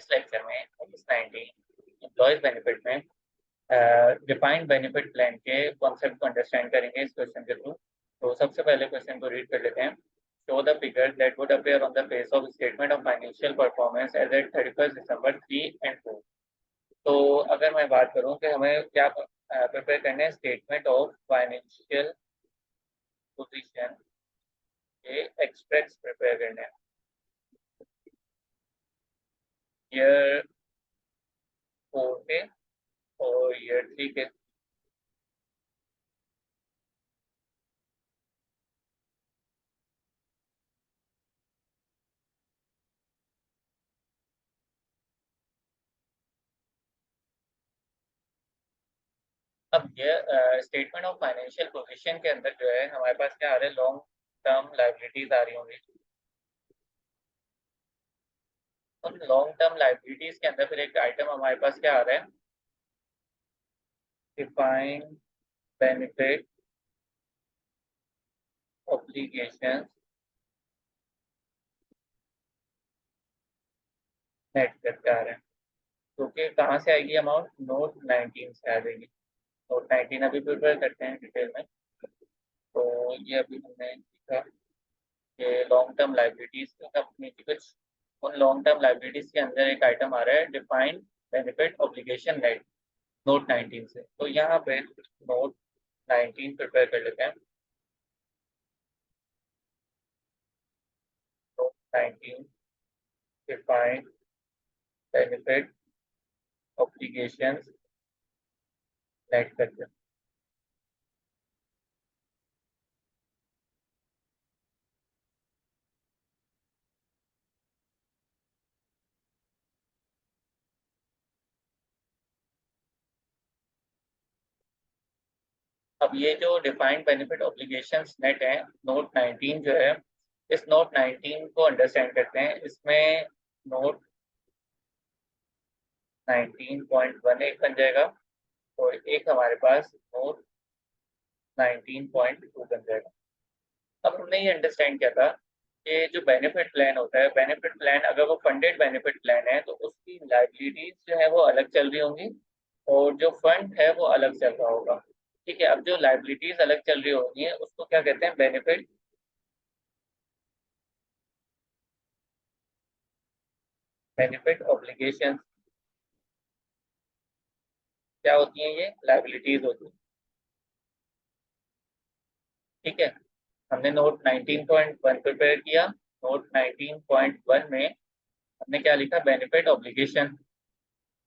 इस लेक्चर में IAS-19 employees benefit में डिफाइंड बेनिफिट प्लान के कॉन्सेप्ट को अंडरस्टैंड करेंगे इस क्वेश्चन के थ्रू। तो सबसे पहले क्वेश्चन को रीड कर लेते हैं। Show the figure that would appear on the face of statement of financial performance as at 31 December 3 and 4। तो अगर मैं बात करूं कि हमें क्या प्रिपेयर करना है, स्टेटमेंट ऑफ फाइनेंशियल पोजीशन के एक्सट्रैक्ट्स प्रिपेयर करने हैं ईयर 4 के और ईयर 3 के। अब ये स्टेटमेंट ऑफ फाइनेंशियल पोजीशन के अंदर जो है हमारे पास क्या आ रहा है, लॉन्ग टर्म लाइबिलिटीज आ रही होंगी। उन लॉन्ग टर्म लाइबिलिटीज के अंदर फिर एक आइटम हमारे पास क्या आ रहा है, डिफाइन बेनिफिट ऑब्लिगेशन नेट करके आ रहे हैं, क्योंकि कहाँ से आएगी अमाउंट, नोट 19 से आ जाएगी। नोट 19 अभी प्रिपेयर करते हैं डिटेल में। तो ये अभी हमने सीखा कि लॉन्ग टर्म लाइबिलिटीज कंपनी की कुछ उन लॉन्ग टर्म लाइबिलिटीज के अंदर एक आइटम आ रहा है, defined benefit obligation net, note 19 से। तो यहाँ पे नोट 19 प्रिपेयर कर लेते हैं। Note 19 defined benefit obligations net करते हैं। अब ये जो डिफाइंड बेनिफिट ऑब्लिगेशंस नेट है, नोट 19 जो है, इस नोट 19 को अंडरस्टैंड करते हैं। इसमें नोट 19.1 एक बन जाएगा और एक हमारे पास नोट 19.2 बन जाएगा। अब हमने ये अंडरस्टैंड किया था कि जो बेनिफिट प्लान होता है, बेनिफिट प्लान अगर वो फंडेड बेनिफिट प्लान है तो उसकी लाइबिलिटीज जो है वो अलग चल रही होंगी और जो फंड है वो अलग चल रहा होगा। ठीक है, अब जो लाइबिलिटीज अलग चल रही होगी उसको क्या कहते हैं, बेनिफिट बेनिफिट ऑब्लिगेशन। क्या होती है, ये लाइबिलिटीज होती है। ठीक है, हमने नोट 19.1 प्रिपेयर किया। नोट 19.1 में हमने क्या लिखा, बेनिफिट ऑब्लिगेशन।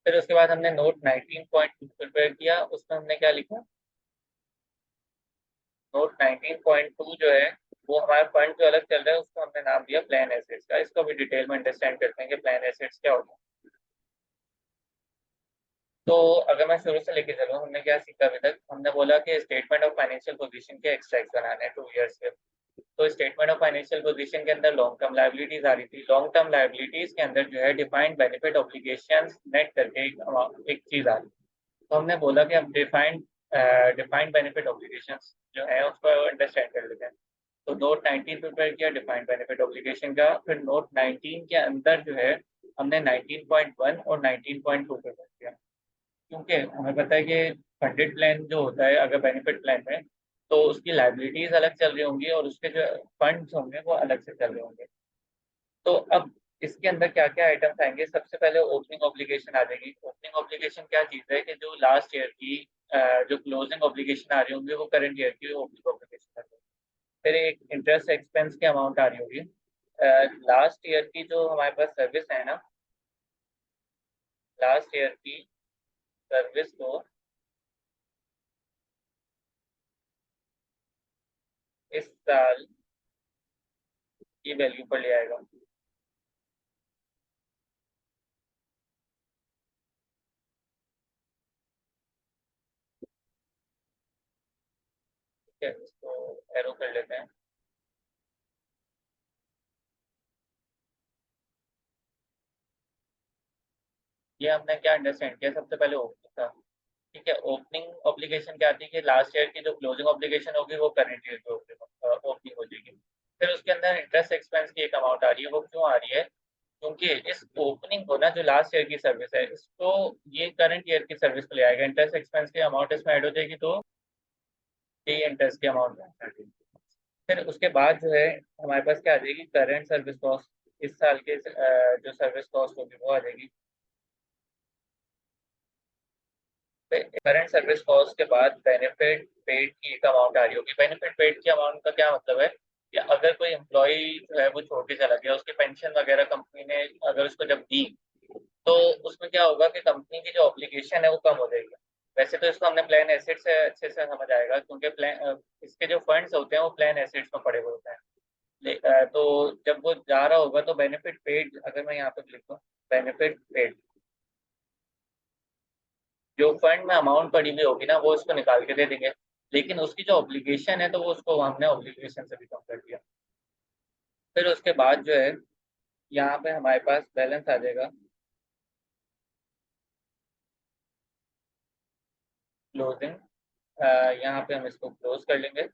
फिर उसके बाद हमने नोट 19.2 प्रिपेयर किया, उसमें हमने क्या लिखा, नोट 19.2 जो है वो हमारा फंड जो अलग चल रहा है उसको हमने नाम दिया प्लान एसेट्स का। इसको भी डिटेल में अंडरस्टैंड करते हैं कि प्लान एसेट्स क्या होता है। तो अगर मैं शुरू से लेके चलूँ, हमने क्या सीखा अभी तक, हमने बोला कि स्टेटमेंट ऑफ फाइनेंशियल पोजीशन के एक्सट्रैक्ट बनाने हैं 2 ईयर्स के। तो स्टेटमेंट ऑफ फाइनेंशियल पोजीशन के अंदर लॉन्ग टर्म लाइबिलिटीज आ रही थी। लॉन्ग टर्म लाइबिलिटीज के अंदर जो है डिफाइंड बेनिफिट ऑब्लिगेशंस नेट करके एक चीज आ रही है। तो हमने बोला कि अब डिफाइंड बेनिफिट ऑब्लिगेशंस जो है उसको अंडरस्टैंड कर लेते हैं। तो नोट 19 प्रिपेयर किया डिफाइंड बेनिफिट ऑब्लिगेशन का। फिर नोट 19 के अंदर जो है हमने 19.1 और 19.2 प्रिपेयर किया, क्योंकि हमें पता है कि फंडेड प्लान जो होता है अगर बेनिफिट प्लान में, तो उसकी लाइबिलिटीज अलग चल रही होंगी और उसके जो फंड्स होंगे वो अलग से चल रहे होंगे। तो अब इसके अंदर क्या क्या आइटम्स आएंगे, सबसे पहले ओपनिंग ऑब्लिगेशन आ जाएगी। ओपनिंग ऑब्लिगेशन क्या चीज़ है कि जो लास्ट ईयर की जो क्लोजिंग ऑब्लिगेशन आ रही होंगी वो करंट ईयर की ओपनिंग ऑब्लिगेशन आ जाएगी। फिर एक इंटरेस्ट एक्सपेंस की अमाउंट आ रही होगी। लास्ट ईयर की जो हमारे पास सर्विस है ना, लास्ट ईयर की सर्विस को इस साल की वैल्यू पर ले आएगा। ठीक है, इसको एरो कर लेते हैं। ये हमने क्या अंडरस्टैंड किया, सबसे पहले ओपनिंग था। ठीक है, ओपनिंग ऑब्लिगेशन क्या आती है कि लास्ट ईयर की जो क्लोजिंग ऑब्लिगेशन होगी वो करंट ईयर की ओपनिंग हो जाएगी। फिर उसके अंदर इंटरेस्ट एक्सपेंस की एक अमाउंट आ रही है। वो क्यों आ रही है क्योंकि इस ओपनिंग को ना, जो लास्ट ईयर की सर्विस है, इसको ये करंट ईयर की सर्विस को ले आएगा। इंटरेस्ट एक्सपेंस की अमाउंट इसमें ऐड हो जाएगी, तो ये इंटरेस्ट की अमाउंट। फिर उसके बाद जो है हमारे पास क्या आ जाएगी, करंट सर्विस कॉस्ट। इस साल के जो सर्विस कॉस्ट होगी वो आ जाएगी। करंट सर्विस कॉस्ट के बाद बेनिफिट पेड की एक अमाउंट आ रही होगी। बेनिफिट पेड की अमाउंट का क्या मतलब है कि अगर कोई एम्प्लॉय जो है वो छोड़ के चला गया, उसकी पेंशन वगैरह कंपनी ने अगर उसको जब दी, तो उसमें क्या होगा कि कंपनी की जो ऑब्लिगेशन है वो कम हो जाएगी। वैसे तो इसको हमने प्लान एसेट से अच्छे से समझ आएगा, क्योंकि प्लान इसके जो फंड्स होते हैं वो प्लान एसेट्स में पड़े हुए होते हैं। तो जब वो जा रहा होगा तो बेनिफिट पेड, अगर मैं यहाँ पे लिखूँ बेनिफिट पेड, जो फंड में अमाउंट पड़ी हुई होगी ना वो उसको निकाल के दे देंगे। लेकिन उसकी जो ऑब्लिगेशन है तो वो उसको हमने ऑब्लिगेशन से भी कम कर दिया। फिर उसके बाद जो है यहाँ पे हमारे पास बैलेंस आ जाएगा क्लोजिंग। यहाँ पे हम इसको क्लोज कर लेंगे।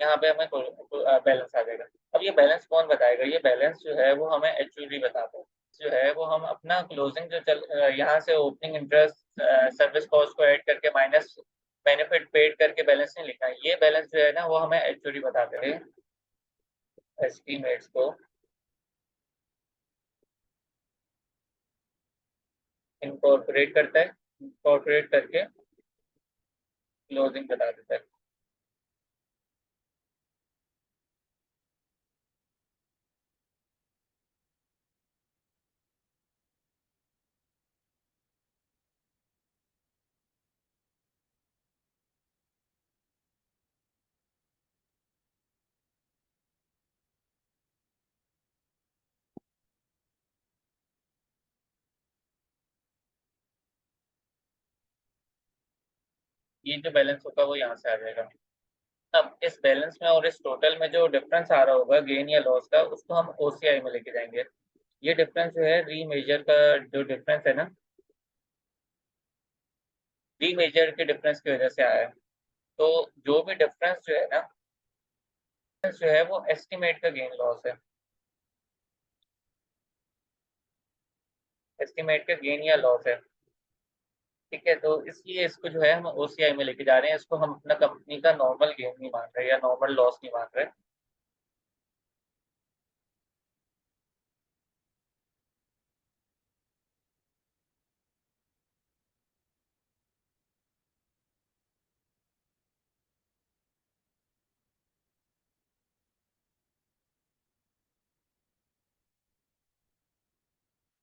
यहाँ पे हमें बैलेंस आ जाएगा। अब ये बैलेंस कौन बताएगा, ये बैलेंस जो है वो हमें एक्चुअली बताता है। जो है वो हम अपना क्लोजिंग जो यहाँ से ओपनिंग इंटरेस्ट सर्विस कॉस्ट को ऐड करके माइनस बेनिफिट पेड करके बैलेंस नहीं लिखना है। ये बैलेंस जो है ना वो हमें एक्चुअली बताते हैं एस्टीमेट्स को इनकॉर्पोरेट करता है, इनकॉर्पोरेट करके क्लोजिंग बता देता है। ये जो बैलेंस होगा वो यहाँ से आ जाएगा। अब इस बैलेंस में और इस टोटल में जो डिफरेंस आ रहा होगा गेन या लॉस का, उसको हम ओसीआई में लेके जाएंगे। ये डिफरेंस जो है रीमेजर का जो डिफरेंस है ना, रीमेजर के डिफरेंस की वजह से आया है। तो जो भी डिफरेंस जो है ना, जो है वो एस्टिमेट का गेन लॉस है, एस्टिमेट का गेन या लॉस है। ठीक है, तो इसलिए इसको जो है हम ओसीआई में लेके जा रहे हैं। इसको हम अपना कंपनी का नॉर्मल गेन नहीं मान रहे या नॉर्मल लॉस नहीं मान रहे।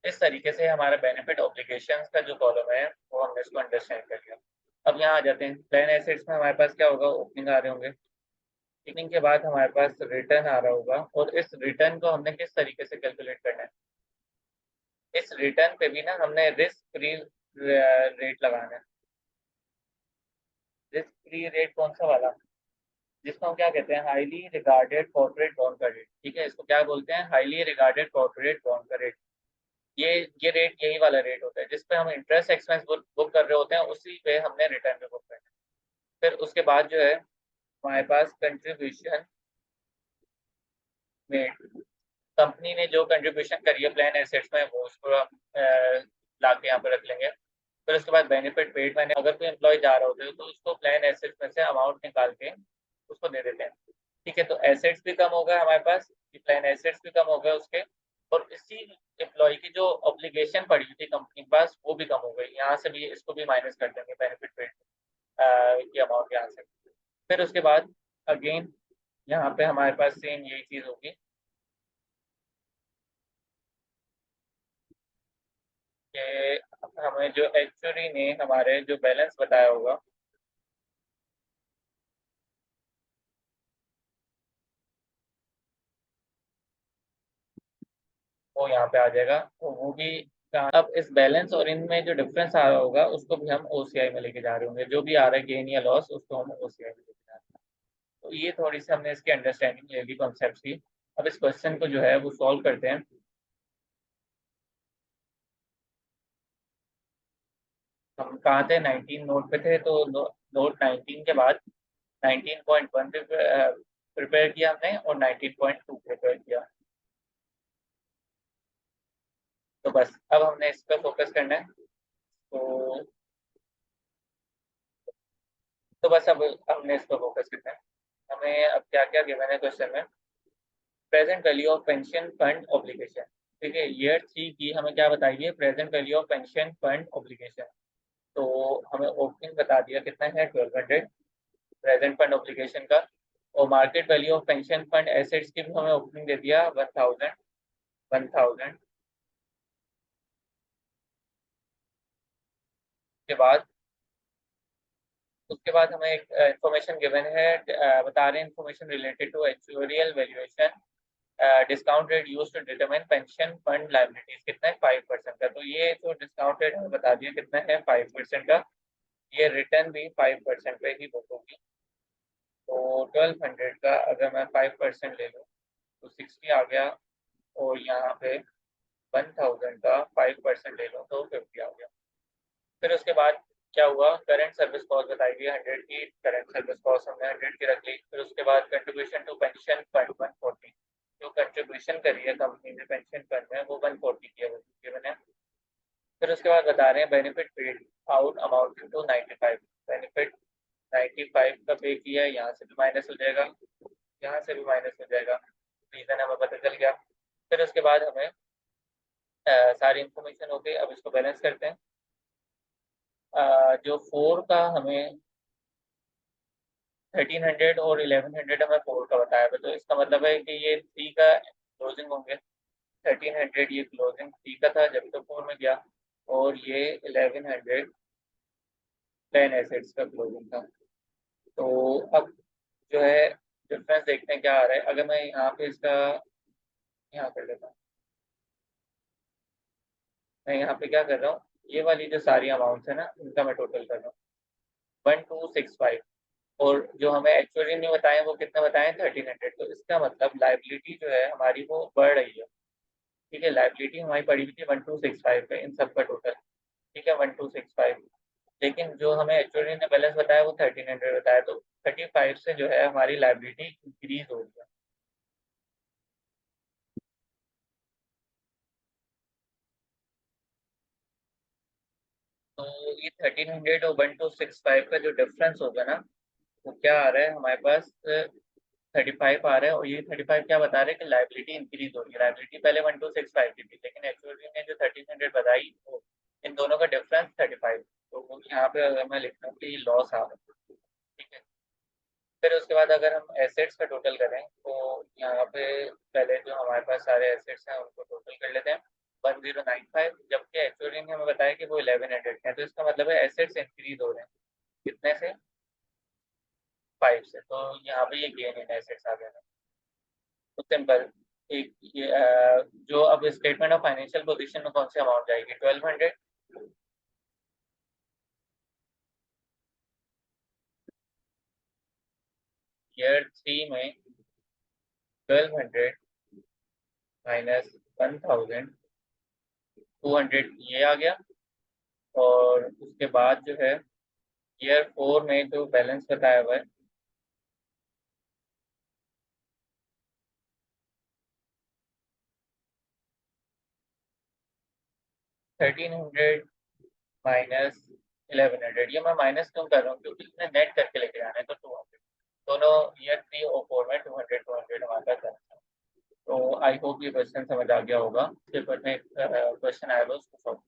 इस तरीके से हमारा बेनिफिट ऑब्लिगेशंस का जो कॉलम है वो हमने इसको अंडरस्टैंड कर लिया। अब यहाँ आ जाते हैं प्लान एसेट्स में। हमारे पास क्या होगा, ओपनिंग आ रहे होंगे। ओपनिंग के बाद हमारे पास रिटर्न आ रहा होगा, और इस रिटर्न को हमने किस तरीके से कैलकुलेट करना है। इस रिटर्न पे भी ना हमने रिस्क फ्री रेट लगाना है। रिस्क फ्री रेट कौन सा वाला, जिसको हम क्या कहते हैं, हाईली रिगार्डेड कॉर्पोरेट बॉन्ड का रेट। ठीक है, इसको क्या बोलते हैं, हाईली रिगार्डेड कॉर्पोरेट बॉन्ड का रेट। ये ये रेट यही वाला रेट होता है जिस पे हम इंटरेस्ट एक्सपेंस बुक कर रहे होते हैं, उसी पे हमने रिटर्न पे बुक करना है। फिर उसके बाद जो है हमारे पास कंट्रीब्यूशन में कंपनी ने जो कंट्रीब्यूशन करी है प्लान एसेट्स में, वो उसको हम ला के यहाँ पर रख लेंगे। फिर उसके बाद बेनिफिट पेड, मैंने अगर कोई एम्प्लॉय जा रहा होता है तो उसको प्लान एसेट्स में से अमाउंट निकाल के उसको दे देते हैं। ठीक है, तो एसेट्स भी कम हो गए हमारे पास, प्लान एसेट्स भी कम हो गए उसके, और इसी एम्प्लॉय की जो ऑब्लिगेशन पड़ी थी कंपनी के पास वो भी कम हो गई। यहाँ से भी इसको भी माइनस कर देंगे बेनिफिट पेड की अमाउंट यहाँ से। फिर उसके बाद अगेन यहाँ पे हमारे पास सेम यही चीज़ होगी कि हमें जो एक्चुअली ने हमारे जो बैलेंस बताया होगा वो यहाँ पे आ जाएगा, तो वो भी अब इस बैलेंस और इनमें जो डिफरेंस आ रहा होगा उसको भी हम ओसीआई में लेके जा रहे होंगे। जो भी आ रहा है गेन या लॉस उसको हम ओसीआई में लेके जा रहे हैं। तो ये थोड़ी सी हमने इसकी अंडरस्टैंडिंग ले ली कॉन्सेप्ट की। अब इस क्वेश्चन को जो है वो सॉल्व करते हैं। हम कहाँ थे, 19 नोट पे थे, तो नोट 19 के बाद 19.1 पे प्रिपेयर किया हमने और 19.2 प्रिपेयर किया। तो बस अब हमने इस पर फोकस करना है। तो बस अब हमने इस पर फोकस करना है। हमें अब क्या क्या गिवन है क्वेश्चन में। Present value of pension fund obligation. ठीक है, ईयर 3 की हमें क्या बताइए, present value of pension fund obligation. तो हमें ओपनिंग बता दिया कितना है 1200 प्रेजेंट फंड ऑब्लिगेशन का, और market value of pension fund assets की भी हमें ओपनिंग दे दिया 1000 के बाद। उसके बाद हमें एक इंफॉर्मेशन गिवन है, बता रहे हैं information related to actuarial valuation discount rate use to determine pension fund liabilities कितना है 5% का। तो ये जो डिस्काउंट रेट हमें बता दिया कितना है 5% का। ये रिटर्न भी 5% पे ही बुक होगी। तो 1200 का अगर मैं 5% ले लूँ तो 60 आ गया, और यहाँ पे 1000 का 5% ले लूँ तो 50 आ गया। फिर उसके बाद क्या हुआ, करंट सर्विस कॉस्ट बताई गई 100 की, करंट सर्विस कॉस्ट हमने 100 की रख ली। फिर उसके बाद कंट्रीब्यूशन टू पेंशन फंड 140, जो कंट्रीब्यूशन करी है कंपनी ने पेंशन फंड में वो 140 की है, वो गिवन है। फिर उसके बाद बता रहे हैं benefit paid out amounting to 95, benefit 95 का पे किया है, यहाँ से भी माइनस हो जाएगा, यहाँ से भी माइनस हो जाएगा, रीजन हमें पता चल गया। फिर उसके बाद हमें सारी इंफॉर्मेशन हो गई। अब इसको बैलेंस करते हैं। जो 4 का हमें 1300 और 1100 हमें 4 का बताया था, तो इसका मतलब है कि ये 3 का क्लोजिंग होंगे। 1300 ये क्लोजिंग 3 का था जब तो 4 में गया, और ये 1100 10 एसेट्स का क्लोजिंग था। तो अब जो है डिफरेंस देखते हैं क्या आ रहा है। अगर मैं यहाँ पे इसका यहाँ कर लेता हूँ, मैं यहाँ पे क्या कर रहा हूँ, ये वाली जो सारी अमाउंट्स है ना इनका मैं टोटल कर रहा हूँ 1265, और जो हमें एक्चुअली ने बताए वो कितना बताए 1300। तो इसका मतलब लाइबिलिटी जो है हमारी वो बढ़ रही है। ठीक है, लाइबिलिटी हमारी पड़ी हुई थी 1265 पे इन सब का टोटल। ठीक है 1265, लेकिन जो हमें एक्चुअली ने बैलेंस बताया वो 1300 बताया, तो 35 से जो है हमारी लाइबिलिटी इंक्रीज हो गई है। तो ये 1300 और 1265 का जो डिफरेंस होगा ना, वो क्या आ रहा है हमारे पास 35 आ रहा है, और ये 35 क्या बता रहे हैं कि लाइबिलिटी इंक्रीज हो रही है। लाइबिलिटी पहले 1265 की थी, लेकिन एक्चुअली ने जो 1300 बताई वो इन दोनों का डिफरेंस 35। तो वो यहाँ पे अगर मैं लिखता हूँ कि ये लॉस आ रहा है। ठीक है, फिर उसके बाद अगर हम एसेट्स का टोटल करें तो यहाँ पे पहले जो हमारे पास सारे एसेट्स हैं उनको टोटल कर लेते हैं 1095, जबकि एक्चुअली ने हमें बताया कि वो 1100 है। तो इसका मतलब है एसेट्स इंक्रीज हो रहे हैं कितने से 5 से। तो यहाँ पे ये गेन इन एसेट्स आ गया। तो सिंपल एक ये जो अब स्टेटमेंट ऑफ फाइनेंशियल पोजीशन में कौन सी अमाउंट जाएगी 1200। ईयर 3 में 1200 माइनस 1200 ये आ गया, और उसके बाद जो है ईयर 4 में जो बैलेंस बताया हुआ है 1300 माइनस 1100। ये मैं माइनस क्यों कर रहा हूँ, क्योंकि इसमें नेट करके लेके जाना है, तो 200 दोनों ईयर 3 और 4 में 200 हमारे पास है। तो आई होप ये क्वेश्चन समझ आ गया होगा। पेपर में क्वेश्चन आया था उसको सॉल्व